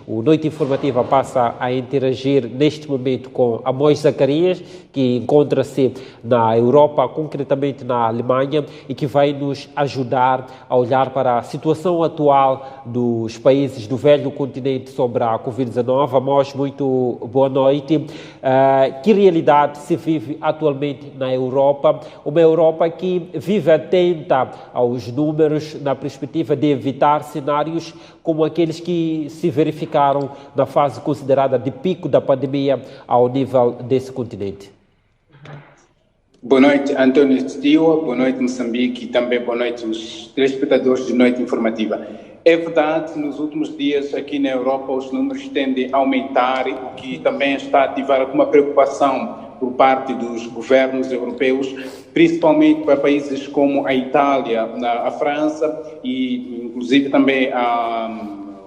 O Noite Informativa passa a interagir neste momento com Amós Zacarias, que encontra-se na Europa, concretamente na Alemanha, e que vai nos ajudar a olhar para a situação atual dos países do velho continente sobre a Covid-19. Amós, muito boa noite. Que realidade se vive atualmente na Europa? Uma Europa que vive atenta aos números na perspectiva de evitar cenários como aqueles que se verificaram na fase considerada de pico da pandemia ao nível desse continente. Boa noite, António Tio, boa noite, Moçambique, e também boa noite aos telespectadores de Noite Informativa. É verdade, nos últimos dias aqui na Europa os números tendem a aumentar, o que também está a ativar alguma preocupação por parte dos governos europeus, principalmente para países como a Itália, a França e inclusive também a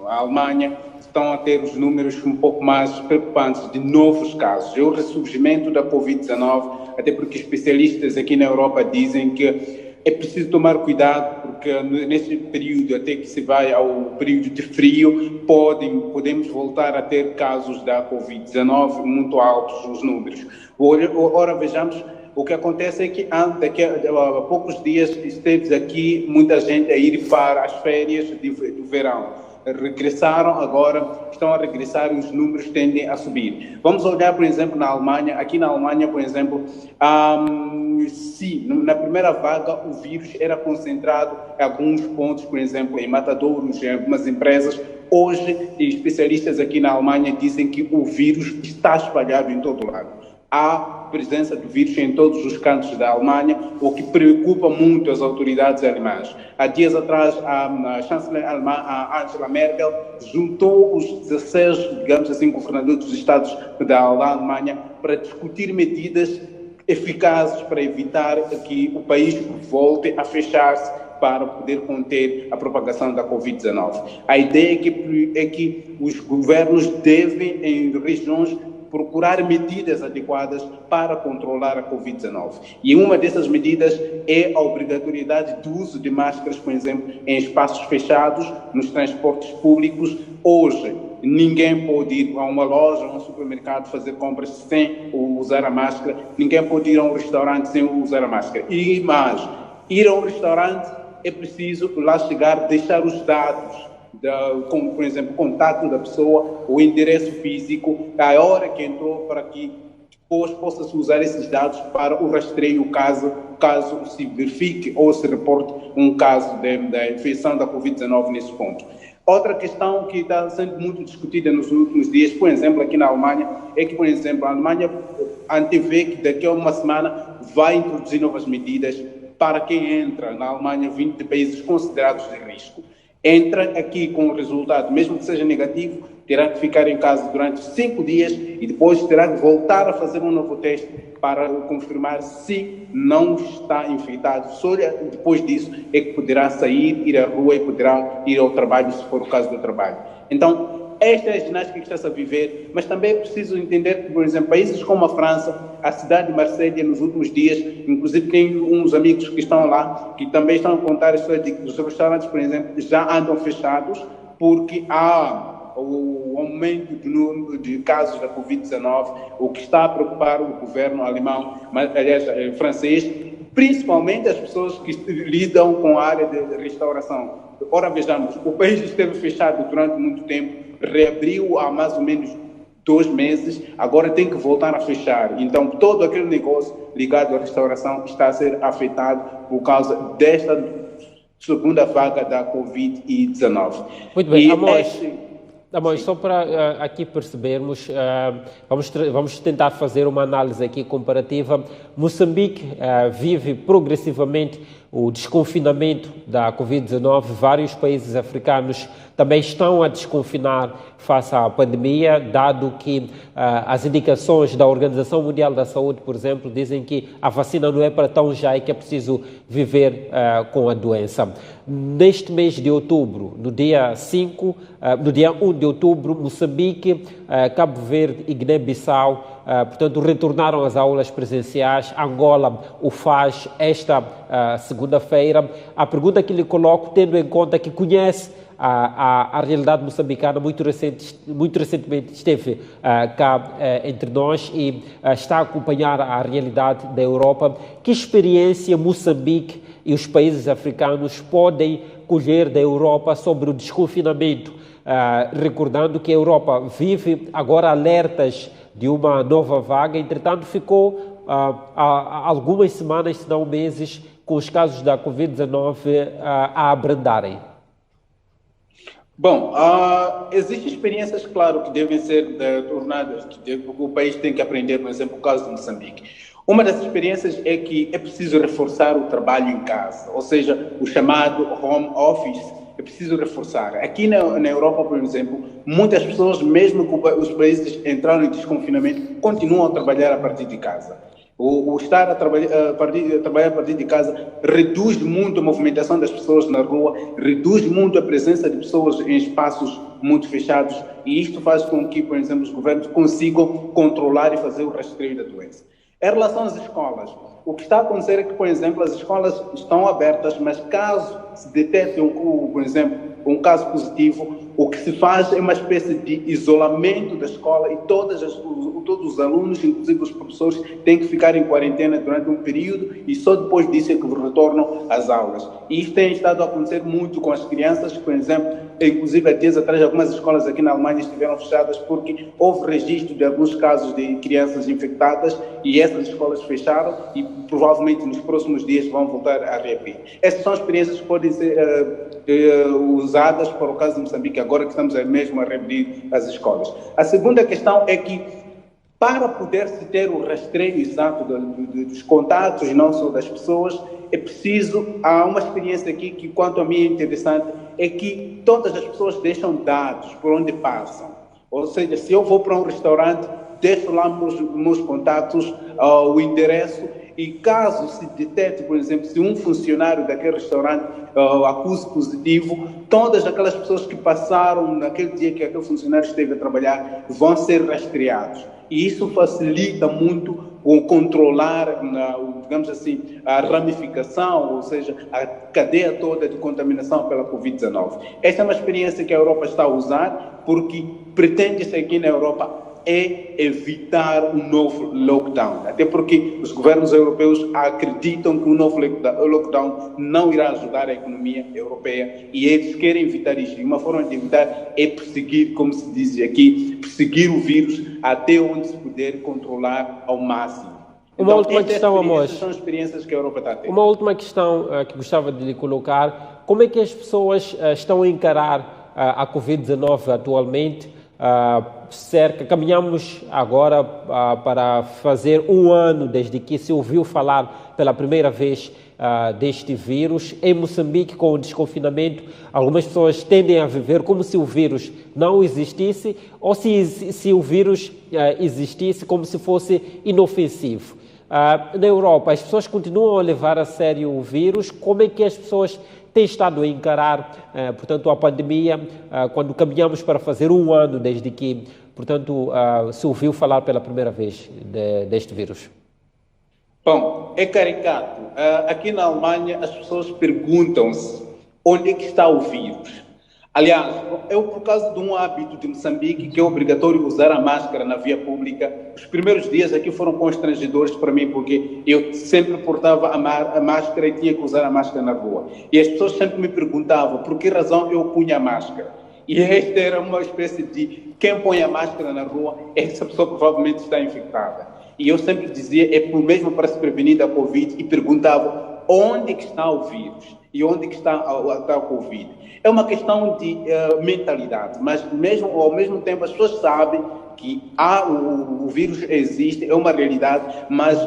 Alemanha, estão a ter os números um pouco mais preocupantes de novos casos. É o ressurgimento da Covid-19, até porque especialistas aqui na Europa dizem que é preciso tomar cuidado, porque neste período, até que se vai ao período de frio, podemos voltar a ter casos da Covid-19 muito altos os números. Ora, vejamos, o que acontece é que daqui a poucos dias esteve aqui muita gente a ir para as férias do verão. Regressaram agora, estão a regressar e os números tendem a subir. Vamos olhar, por exemplo, na Alemanha. Aqui na Alemanha, por exemplo, na primeira vaga o vírus era concentrado em alguns pontos, por exemplo, em matadouros, em algumas empresas. Hoje, especialistas aqui na Alemanha dizem que o vírus está espalhado em todo lado. Há presença do vírus em todos os cantos da Alemanha, o que preocupa muito as autoridades alemãs. Há dias atrás, a chanceler alemã, a Angela Merkel, juntou os 16, digamos assim, governadores dos estados da Alemanha para discutir medidas eficazes para evitar que o país volte a fechar-se para poder conter a propagação da Covid-19. A ideia é que os governos devem, em regiões, procurar medidas adequadas para controlar a Covid-19. E uma dessas medidas é a obrigatoriedade do uso de máscaras, por exemplo, em espaços fechados, nos transportes públicos. Hoje, ninguém pode ir a uma loja, a um supermercado, fazer compras sem usar a máscara. Ninguém pode ir a um restaurante sem usar a máscara. E mais, ir a um restaurante é preciso lá chegar, deixar os dados, como, por exemplo, o contato da pessoa, o endereço físico, a hora que entrou, para que depois possa-se usar esses dados para o rastreio, caso se verifique ou se reporte um caso da infecção da Covid-19 nesse ponto. Outra questão que está sendo muito discutida nos últimos dias, por exemplo, aqui na Alemanha, é que, por exemplo, a Alemanha antevê que daqui a uma semana vai introduzir novas medidas para quem entra na Alemanha vindo de países considerados de risco. Entra aqui com o resultado, mesmo que seja negativo, terá que ficar em casa durante 5 dias e depois terá que voltar a fazer um novo teste para confirmar se não está infectado. Só depois disso é que poderá sair, ir à rua e poderá ir ao trabalho, se for o caso do trabalho. Então, esta é a ginástica que está-se a viver, mas também é preciso entender que, por exemplo, países como a França, a cidade de Marselha, nos últimos dias, inclusive tenho uns amigos que estão lá, que também estão a contar a história de que os restaurantes, por exemplo, já andam fechados porque há o aumento do número de casos da Covid-19, o que está a preocupar o governo alemão, mas, aliás, francês, principalmente as pessoas que lidam com a área de restauração. Ora, vejamos, o país esteve fechado durante muito tempo, reabriu há mais ou menos 2 meses, agora tem que voltar a fechar. Então, todo aquele negócio ligado à restauração está a ser afetado por causa desta segunda vaga da Covid-19. Muito bem, Amós, só para aqui percebermos, vamos tentar fazer uma análise aqui comparativa. Moçambique vive progressivamente o desconfinamento da Covid-19. Vários países africanos também estão a desconfinar face à pandemia, dado que as indicações da Organização Mundial da Saúde, por exemplo, dizem que a vacina não é para tão já e que é preciso viver com a doença. Neste mês de outubro, no dia 1 de outubro, Moçambique, Cabo Verde e Guiné-Bissau, portanto, retornaram às aulas presenciais. Angola o faz esta segunda-feira. A pergunta que lhe coloco, tendo em conta que conhece a realidade moçambicana muito recentemente esteve cá entre nós e está a acompanhar a realidade da Europa. Que experiência Moçambique e os países africanos podem colher da Europa sobre o desconfinamento? Recordando que a Europa vive agora alertas de uma nova vaga, entretanto ficou há algumas semanas, se não meses, com os casos da Covid-19 a abrandarem. Bom, existem experiências, claro, que devem ser tornadas, que o país tem que aprender, por exemplo, o caso de Moçambique. Uma das experiências é que é preciso reforçar o trabalho em casa, ou seja, o chamado home office, é preciso reforçar. Aqui na Europa, por exemplo, muitas pessoas, mesmo que os países entraram em desconfinamento, continuam a trabalhar a partir de casa. O estar a trabalhar a partir de casa reduz muito a movimentação das pessoas na rua, reduz muito a presença de pessoas em espaços muito fechados, e isto faz com que, por exemplo, os governos consigam controlar e fazer o rastreio da doença. Em relação às escolas, o que está a acontecer é que, por exemplo, as escolas estão abertas, mas caso se detecte, por exemplo, um caso positivo, o que se faz é uma espécie de isolamento da escola e todos os alunos, inclusive os professores, têm que ficar em quarentena durante um período e só depois disso é que retornam às aulas. E isto tem estado a acontecer muito com as crianças, por exemplo, inclusive há dias atrás algumas escolas aqui na Alemanha estiveram fechadas porque houve registro de alguns casos de crianças infectadas e essas escolas fecharam e provavelmente nos próximos dias vão voltar a reabrir. Essas são experiências que podem ser usadas para o caso de Moçambique, agora que estamos mesmo a reabrir as escolas. A segunda questão é que, para poder-se ter o rastreio exato dos contatos e não só das pessoas, é preciso, há uma experiência aqui que, quanto a mim, é interessante, é que todas as pessoas deixam dados por onde passam. Ou seja, se eu vou para um restaurante, deixo lá meus contatos, o endereço, e caso se detecte, por exemplo, se um funcionário daquele restaurante acuse positivo, todas aquelas pessoas que passaram naquele dia que aquele funcionário esteve a trabalhar vão ser rastreados. E isso facilita muito o controlar, digamos assim, a ramificação, ou seja, a cadeia toda de contaminação pela Covid-19. Esta é uma experiência que a Europa está a usar, porque pretende-se aqui na Europa é evitar um novo lockdown. Até porque os governos europeus acreditam que um novo lockdown não irá ajudar a economia europeia e eles querem evitar isso. E uma forma de evitar é perseguir, como se diz aqui, perseguir o vírus até onde se puder controlar ao máximo. Uma última questão, Amós. São experiências que a Europa está a ter. Uma última questão que gostava de lhe colocar. Como é que as pessoas estão a encarar a Covid-19 atualmente? Caminhamos agora para fazer um ano desde que se ouviu falar pela primeira vez deste vírus. Em Moçambique, com o desconfinamento, algumas pessoas tendem a viver como se o vírus não existisse ou se o vírus existisse como se fosse inofensivo. Na Europa, as pessoas continuam a levar a sério o vírus. Como é que as pessoas têm estado a encarar, portanto, a pandemia, quando caminhamos para fazer um ano desde que, portanto, se ouviu falar pela primeira vez deste vírus? Bom, é caricato. Aqui na Alemanha, as pessoas perguntam-se onde é que está o vírus. Aliás, eu, por causa de um hábito de Moçambique, que é obrigatório usar a máscara na via pública, os primeiros dias aqui foram constrangedores para mim, porque eu sempre portava a máscara e tinha que usar a máscara na rua. E as pessoas sempre me perguntavam por que razão eu punha a máscara. E esta era uma espécie de quem põe a máscara na rua, essa pessoa provavelmente está infectada. E eu sempre dizia, mesmo para se prevenir da Covid, e perguntava onde que está o vírus e onde que está o Covid. É uma questão de mentalidade, mas ao mesmo tempo as pessoas sabem que o vírus existe, é uma realidade, mas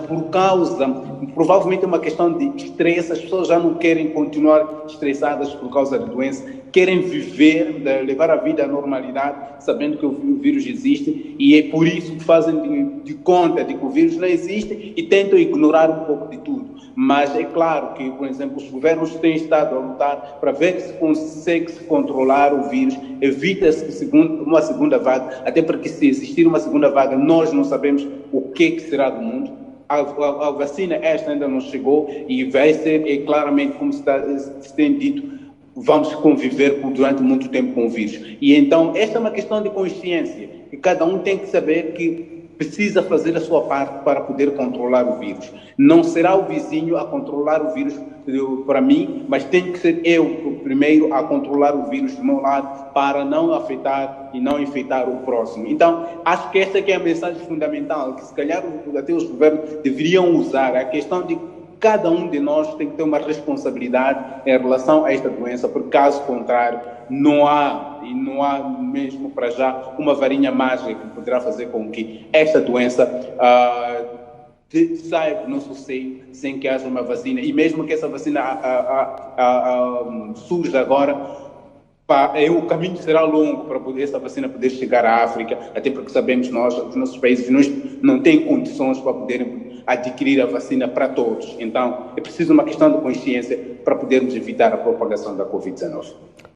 provavelmente é uma questão de estresse, as pessoas já não querem continuar estressadas por causa da doença, querem viver, levar a vida à normalidade, sabendo que o vírus existe, e é por isso que fazem de conta de que o vírus não existe e tentam ignorar um pouco de tudo. Mas é claro que, por exemplo, os governos têm estado a lutar para ver se consegue-se controlar o vírus, evita-se uma segunda vaga, até porque se existir uma segunda vaga, nós não sabemos o que será do mundo. A vacina esta ainda não chegou e vai ser, claramente, como se tem dito, vamos conviver durante muito tempo com o vírus. E então, esta é uma questão de consciência, e cada um tem que saber que precisa fazer a sua parte para poder controlar o vírus. Não será o vizinho a controlar o vírus para mim, mas tem que ser eu o primeiro a controlar o vírus do meu lado para não afetar e não infectar o próximo. Então, acho que essa que é a mensagem fundamental, que se calhar até os governos deveriam usar, a questão de cada um de nós tem que ter uma responsabilidade em relação a esta doença, porque caso contrário, não há mesmo para já uma varinha mágica que poderá fazer com que esta doença saia do nosso seio sem que haja uma vacina. E mesmo que essa vacina surja agora, o caminho será longo para essa vacina poder chegar à África, até porque sabemos nós, os nossos países não têm condições para poderem adquirir a vacina para todos. Então, é preciso uma questão de consciência para podermos evitar a propagação da Covid-19.